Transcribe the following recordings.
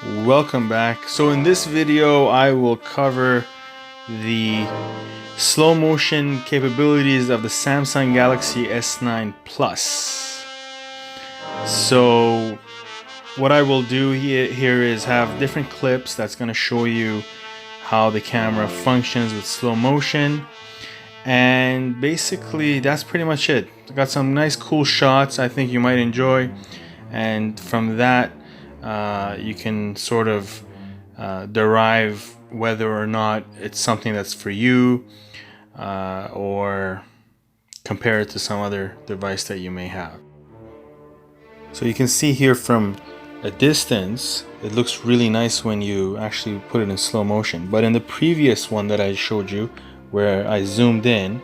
Welcome back. So in this video I will cover the slow motion capabilities of the Samsung Galaxy S9 Plus. So what I will do here is have different clips that's going to show you how the camera functions with slow motion, and basically that's pretty much it. I got some nice cool shots I think you might enjoy, and from that you can sort of derive whether or not it's something that's for you, or compare it to some other device that you may have. So you can see here from a distance it looks really nice when you actually put it in slow motion, but in the previous one that I showed you where I zoomed in,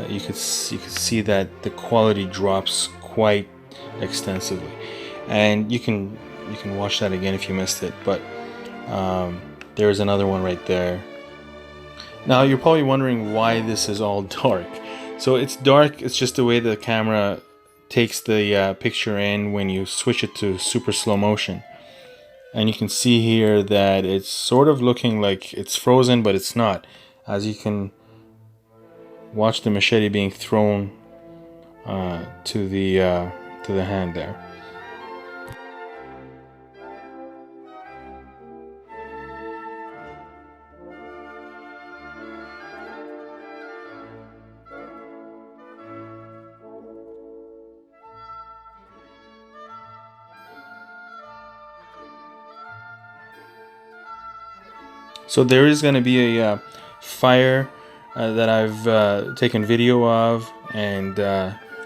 you could see that the quality drops quite extensively, and you can watch that again if you missed it, but there's another one right there. Now you're probably wondering why this is all dark. So it's dark, it's just the way the camera takes the picture in when you switch it to super slow motion, and you can see here that it's sort of looking like it's frozen, but it's not, as you can watch the machete being thrown to the hand there. So there is going to be a fire that I've taken video of, and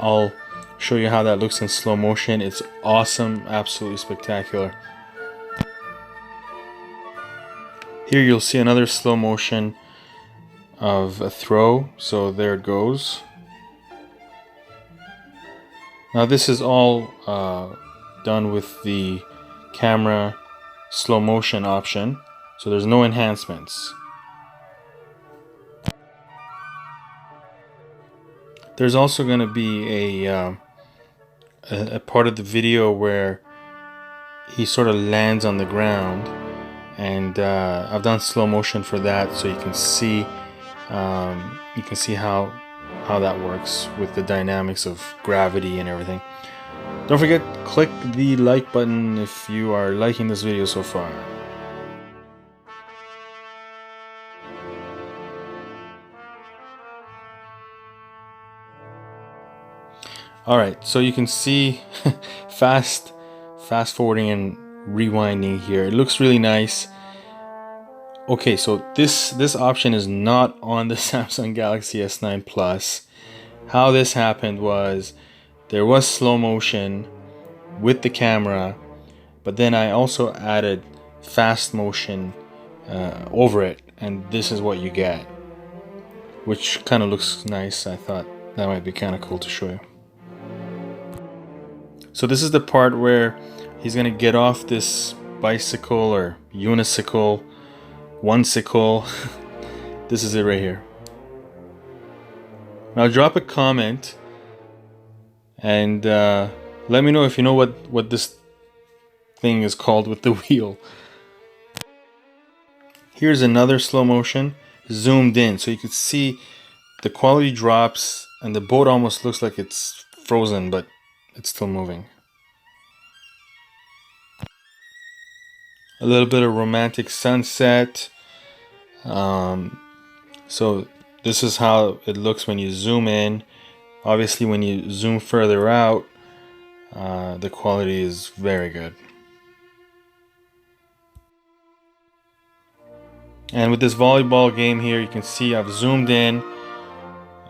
I'll show you how that looks in slow motion. It's awesome, absolutely spectacular. Here you'll see another slow motion of a throw, so there it goes. Now this is all done with the camera slow motion option, so there's no enhancements. There's also going to be a part of the video where he sort of lands on the ground, and I've done slow motion for that, so you can see how that works with the dynamics of gravity and everything. Don't forget, click the like button if you are liking this video so far. Alright, so you can see fast forwarding and rewinding here. It looks really nice. Okay, so this option is not on the Samsung Galaxy S9 Plus. How this happened was there was slow motion with the camera, but then I also added fast motion over it, and this is what you get, which kind of looks nice. I thought that might be kind of cool to show you. So this is the part where he's gonna get off this bicycle or unicycle, one-cycle. This is it right here. Now drop a comment and let me know if you know what this thing is called with the wheel. Here's another slow motion zoomed in, so you can see the quality drops and the boat almost looks like it's frozen, but it's still moving. A little bit of romantic sunset. So this is how it looks when you zoom in. Obviously when you zoom further out, the quality is very good. And with this volleyball game here, you can see I've zoomed in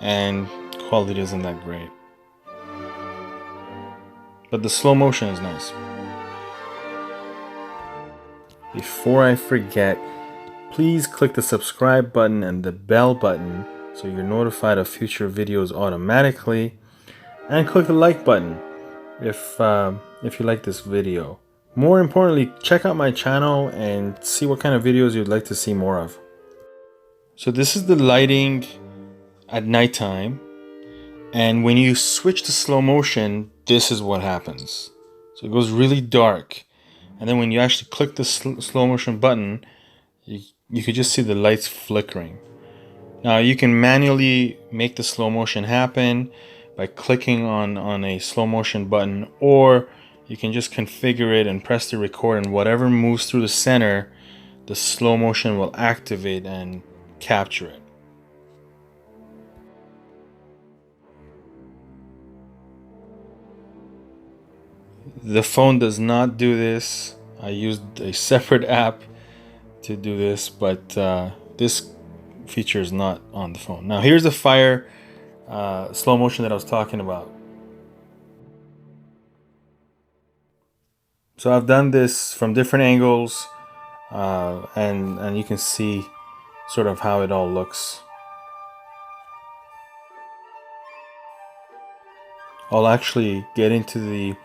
and quality isn't that great, but the slow motion is nice. Before I forget, please click the subscribe button and the bell button so you're notified of future videos automatically, and click the like button if you like this video. More importantly, check out my channel and see what kind of videos you'd like to see more of. So this is the lighting at nighttime, and when you switch to slow motion, this is what happens. So it goes really dark, And then when you actually click the slow motion button, you could just see the lights flickering. Now you can manually make the slow motion happen by clicking on a slow motion button, or you can just configure it and press the record, and whatever moves through the center, the slow motion will activate and capture it. The phone does not do this. I used a separate app to do this, but this feature is not on the phone. Now here's the fire slow motion that I was talking about. So I've done this from different angles, and you can see sort of how it all looks. I'll actually get into the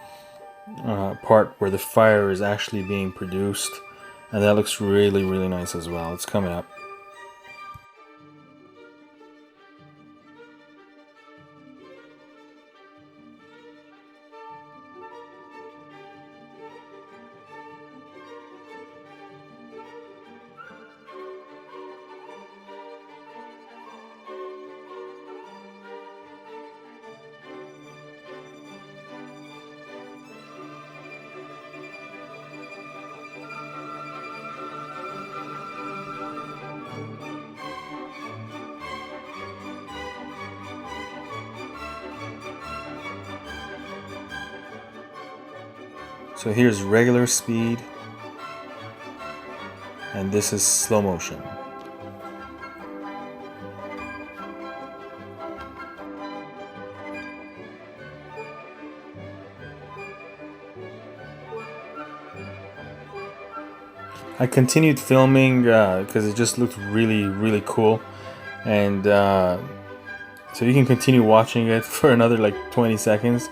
part where the fire is actually being produced, and that looks really, really nice as well. It's coming up. So here's regular speed, and this is slow motion. I continued filming because it just looked really, really cool, and so you can continue watching it for another like 20 seconds,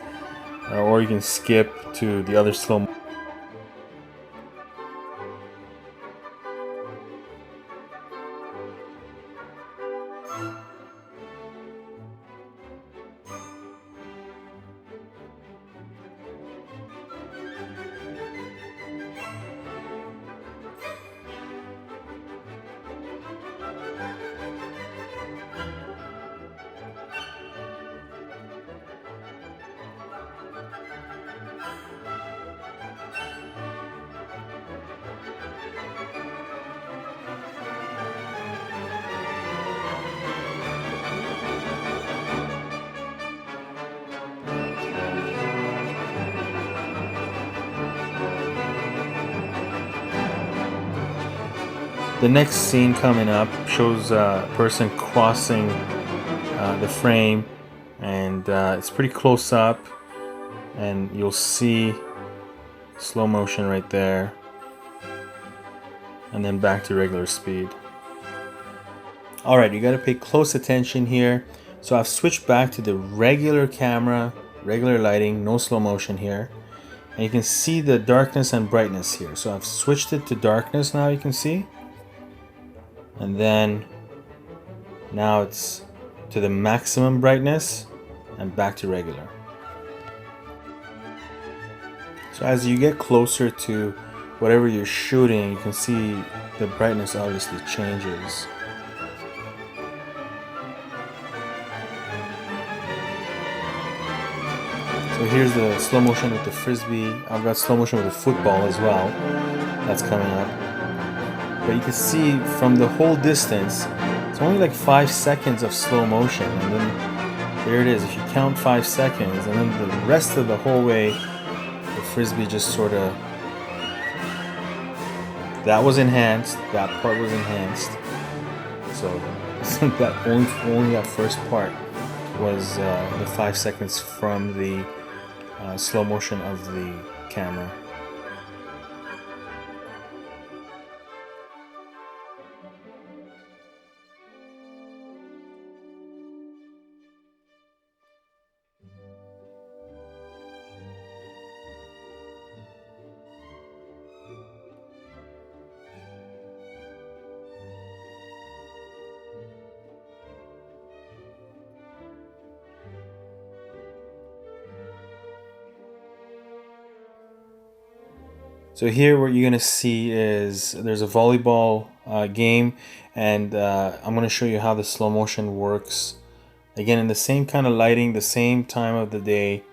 or you can skip to the other slow. The next scene coming up shows a person crossing the frame, and it's pretty close up, and you'll see slow motion right there, and then back to regular speed. Alright, you got to pay close attention here. So I've switched back to the regular camera, regular lighting, no slow motion here. And you can see the darkness and brightness here. So I've switched it to darkness now, you can see. And then now it's to the maximum brightness and back to regular. So as you get closer to whatever you're shooting, you can see the brightness obviously changes. So here's the slow motion with the frisbee. I've got slow motion with the football as well. That's coming up. But you can see from the whole distance, it's only like 5 seconds of slow motion. And then there it is. If you count 5 seconds, and then the rest of the whole way, the frisbee just sort of... That was enhanced. That part was enhanced. So that only that first part was the 5 seconds from the slow motion of the camera. So here what you're going to see is there's a volleyball game, and I'm going to show you how the slow motion works. Again, in the same kind of lighting, the same time of the day,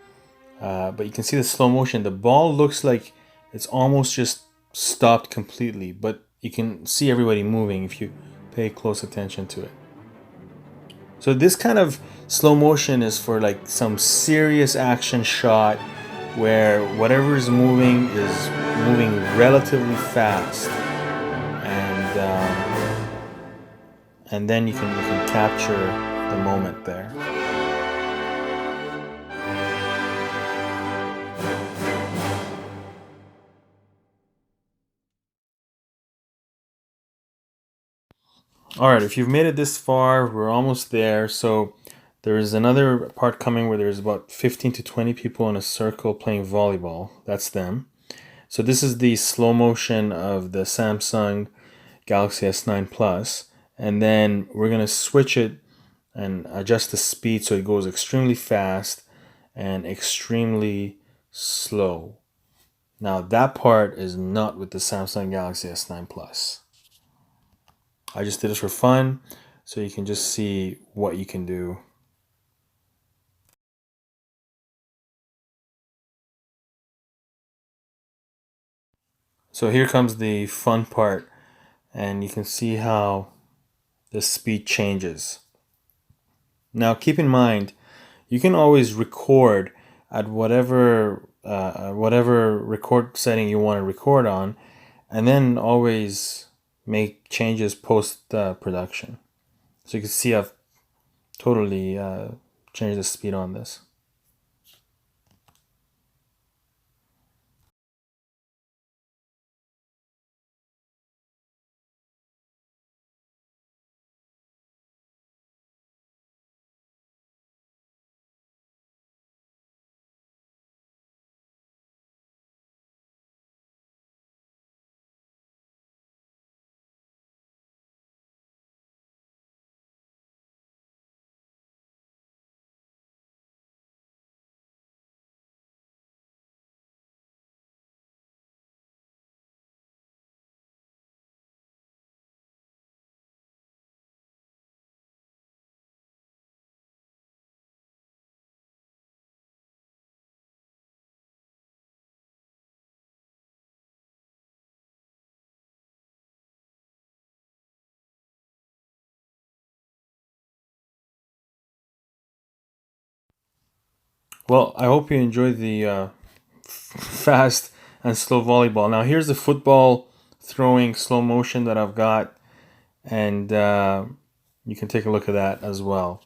but you can see the slow motion. The ball looks like it's almost just stopped completely, but you can see everybody moving if you pay close attention to it. So this kind of slow motion is for like some serious action shot where whatever is moving relatively fast, and then you can capture the moment there. All right, if you've made it this far, we're almost there. So there's another part coming where there's about 15 to 20 people in a circle playing volleyball. That's them. So this is the slow motion of the Samsung Galaxy S9 Plus. And then we're going to switch it and adjust the speed so it goes extremely fast and extremely slow. Now that part is not with the Samsung Galaxy S9 Plus. I just did this for fun, so you can just see what you can do. So here comes the fun part, and you can see how the speed changes. Now keep in mind, you can always record at whatever record setting you want to record on, and then always make changes post production. So you can see I've totally changed the speed on this. Well, I hope you enjoyed the fast and slow volleyball. Now here's the football throwing slow motion that I've got, and you can take a look at that as well.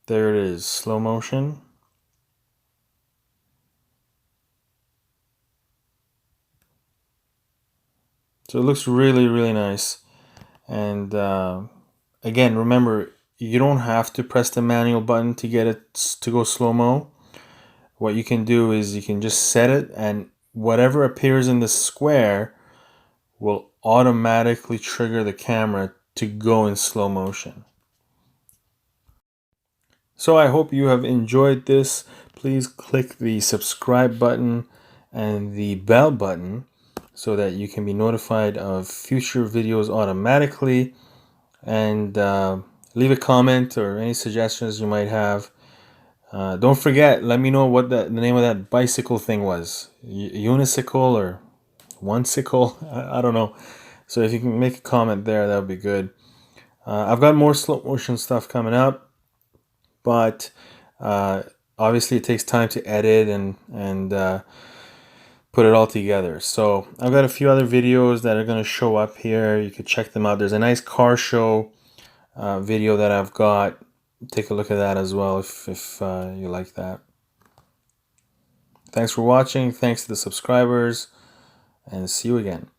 There it is, slow motion. So it looks really, really nice. And again, remember, you don't have to press the manual button to get it to go slow-mo. What you can do is you can just set it, and whatever appears in the square will automatically trigger the camera to go in slow motion. So I hope you have enjoyed this. Please click the subscribe button and the bell button so that you can be notified of future videos automatically, and leave a comment or any suggestions you might have. Don't forget, let me know what the name of that bicycle thing was. Unicycle or one-cycle? I don't know. So if you can make a comment there, that would be good. I've got more slow motion stuff coming up, but obviously it takes time to edit and put it all together. So I've got a few other videos that are going to show up here. You could check them out. There's a nice car show video that I've got. Take a look at that as well if you like that. Thanks for watching. Thanks to the subscribers, and see you again.